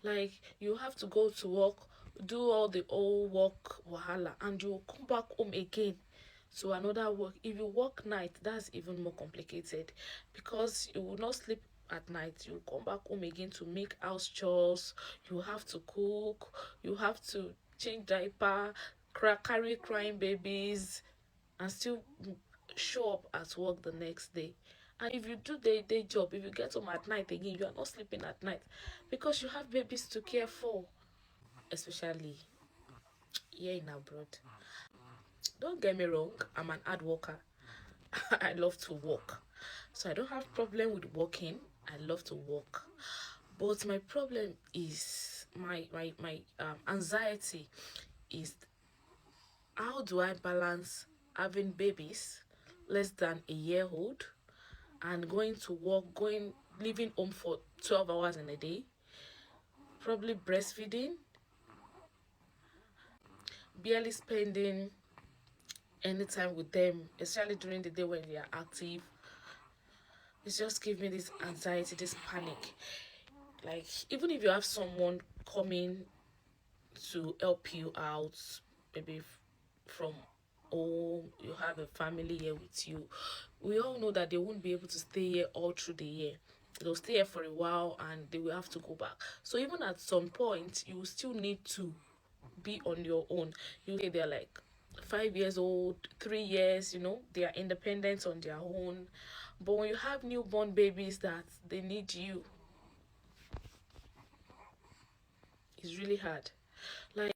Like, you have to go to work, do all the old work wahala, and you come back home again to another work. If you work night, that's even more complicated, because you will not sleep at night. You come back home again to make house chores, you have to cook, you have to change diaper, carry crying babies, and still show up at work the next day. And if you do the day job, if you get home at night again, you are not sleeping at night because you have babies to care for, especially here in abroad. Don't get me wrong, I'm an hard worker. I love to work. So I don't have problem with working. I love to work. But my problem is my anxiety is, how do I balance having babies less than a year old and going to work, going leaving home for 12 hours in a day, probably breastfeeding, barely spending any time with them, especially during the day when they are active. It's just give me this anxiety, this panic. Like, even if you have someone coming to help you out, maybe from home, you have a family here with you, we all know that they won't be able to stay here all through the year. They'll stay here for a while and they will have to go back. So even at some point, you will still need to be on your own. You say they're like 5 years old, 3 years, they are independent on their own. But when you have newborn babies that they need you, it's really hard. Like,